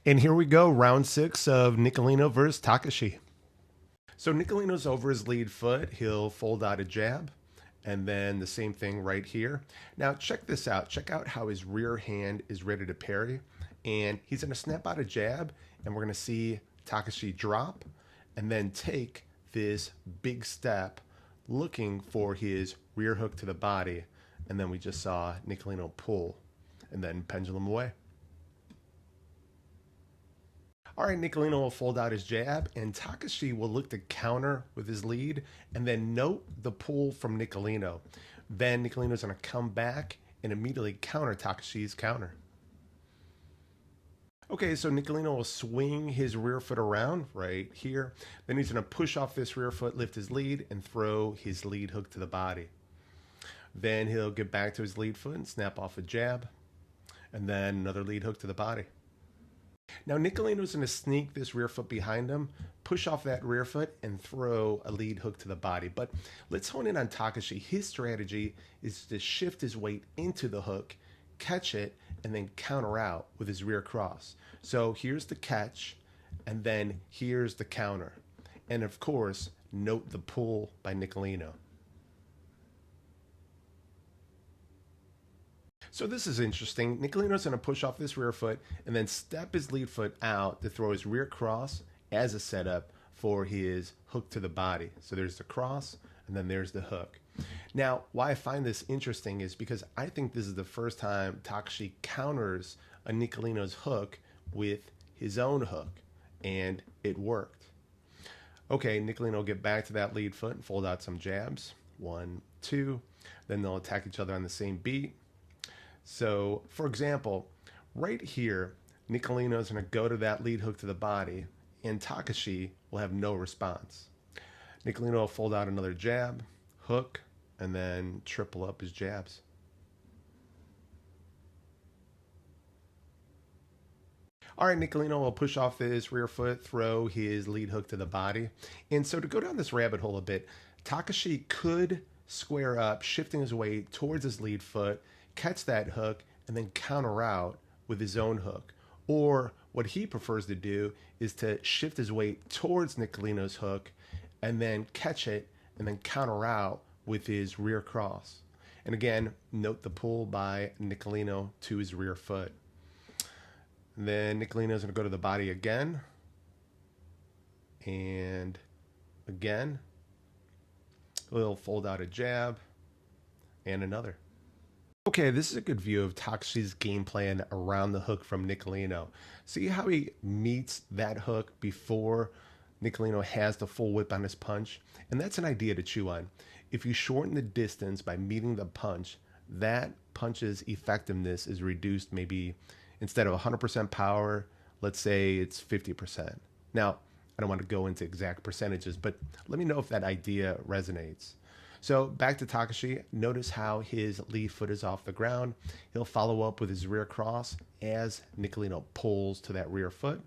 And here we go, round 6 of Nicolino versus Takashi. So Nicolino's over his lead foot. He'll fold out a jab, and then the same thing right here. Now check this out. Check out how his rear hand is ready to parry. And he's going to snap out a jab, and we're going to see Takashi drop, and then take this big step looking for his rear hook to the body. And then we just saw Nicolino pull, and then pendulum away. All right, Nicolino will fold out his jab, and Takashi will look to counter with his lead, and then note the pull from Nicolino. Then Nicolino's going to come back and immediately counter Takashi's counter. Okay, so Nicolino will swing his rear foot around right here. Then he's going to push off this rear foot, lift his lead, and throw his lead hook to the body. Then he'll get back to his lead foot and snap off a jab, and then another lead hook to the body. Now Nicolino's going to sneak this rear foot behind him, push off that rear foot, and throw a lead hook to the body. But let's hone in on Takashi. His strategy is to shift his weight into the hook, catch it, and then counter out with his rear cross. So here's the catch, and then here's the counter. And of course, note the pull by Nicolino. So this is interesting. Nicolino's going to push off this rear foot and then step his lead foot out to throw his rear cross as a setup for his hook to the body. So there's the cross, and then there's the hook. Now, why I find this interesting is because I think this is the first time Takashi counters a Nicolino's hook with his own hook, and it worked. Okay, Nicolino will get back to that lead foot and fold out some jabs. 1, 2. Then they'll attack each other on the same beat. So, for example, right here, Nicolino is going to go to that lead hook to the body, and Takashi will have no response. Nicolino will fold out another jab, hook, and then triple up his jabs. All right, Nicolino will push off his rear foot, throw his lead hook to the body. And so to go down this rabbit hole a bit, Takashi could square up, shifting his weight towards his lead foot, catch that hook, and then counter out with his own hook. Or what he prefers to do is to shift his weight towards Nicolino's hook and then catch it and then counter out with his rear cross. And again, note the pull by Nicolino to his rear foot. And then Nicolino's going to go to the body again. And again, he'll fold out a jab and another. Okay, this is a good view of Takashi's game plan around the hook from Nicolino. See how he meets that hook before Nicolino has the full whip on his punch? And that's an idea to chew on. If you shorten the distance by meeting the punch, that punch's effectiveness is reduced maybe instead of 100% power, let's say it's 50%. Now, I don't want to go into exact percentages, but let me know if that idea resonates. So back to Takashi, notice how his lead foot is off the ground. He'll follow up with his rear cross as Nicolino pulls to that rear foot.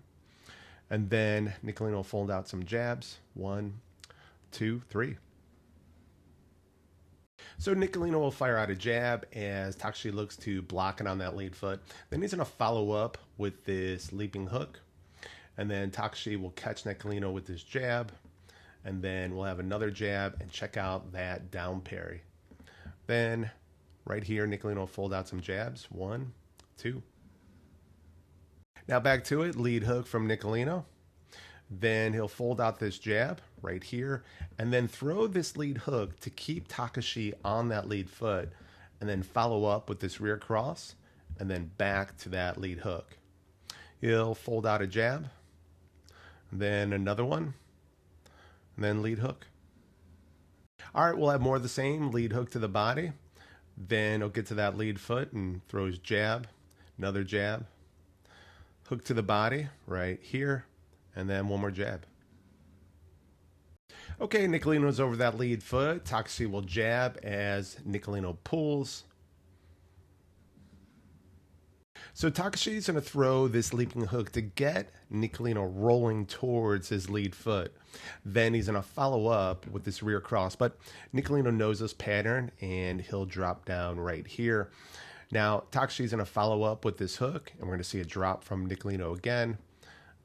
And then Nicolino will fold out some jabs. 1, 2, 3. So Nicolino will fire out a jab as Takashi looks to block it on that lead foot. Then he's going to follow up with this leaping hook. And then Takashi will catch Nicolino with this jab. And then we'll have another jab, and check out that down parry. Then right here, Nicolino will fold out some jabs. 1, 2. Now back to it, lead hook from Nicolino. Then he'll fold out this jab right here, and then throw this lead hook to keep Takashi on that lead foot, and then follow up with this rear cross, and then back to that lead hook. He'll fold out a jab, then another one, and then lead hook. All right, we'll have more of the same. Lead hook to the body. Then he'll get to that lead foot and throw his jab, another jab, hook to the body right here, and then one more jab. Okay, Nicolino's over that lead foot. Takashi will jab as Nicolino pulls. So Takashi's going to throw this leaping hook to get Nicolino rolling towards his lead foot. Then he's going to follow up with this rear cross. But Nicolino knows this pattern, and he'll drop down right here. Now, Takashi's going to follow up with this hook, and we're going to see a drop from Nicolino again.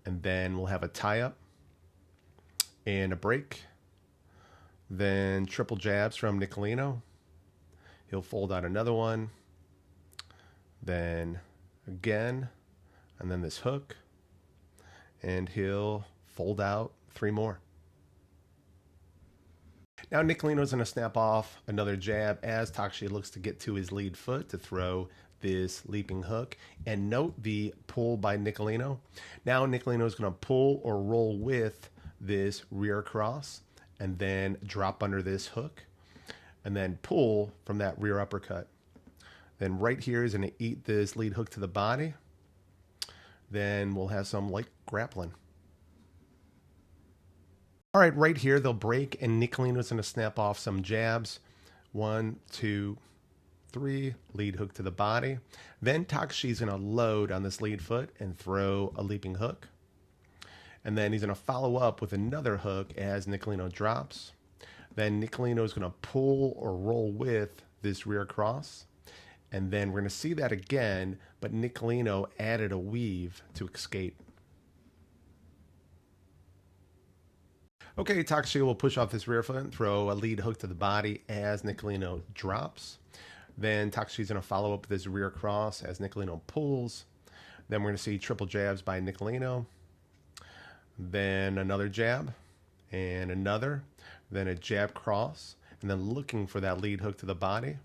and then we'll have a tie up and a break. Then triple jabs from Nicolino. He'll fold out another one. Then again, and then this hook. And he'll fold out 3 more. Now Nicolino's going to snap off another jab as Takashi looks to get to his lead foot to throw this leaping hook. And note the pull by Nicolino. Now Nicolino is going to pull or roll with this rear cross and then drop under this hook and then pull from that rear uppercut. Then right here is going to eat this lead hook to the body. Then we'll have some light grappling. All right, right here they'll break and Nicolino's going to snap off some jabs. 1, 2, 3, lead hook to the body. Then Takashi's going to load on this lead foot and throw a leaping hook. And then he's going to follow up with another hook as Nicolino drops. Then Nicolino is going to pull or roll with this rear cross. And then we're going to see that again, but Nicolino added a weave to escape. Okay, Takashi will push off this rear foot and throw a lead hook to the body as Nicolino drops. Then Takashi's going to follow up with this rear cross as Nicolino pulls. Then we're going to see triple jabs by Nicolino. Then another jab and another. Then a jab cross. And then looking for that lead hook to the body.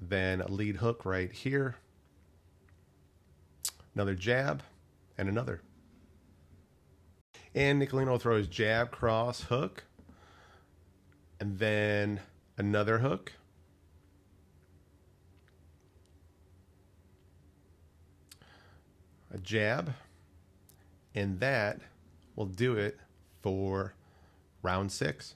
Then a lead hook right here. Another jab and another. And Nicolino throws jab, cross, hook. And then another hook. A jab. And that will do it for round 6.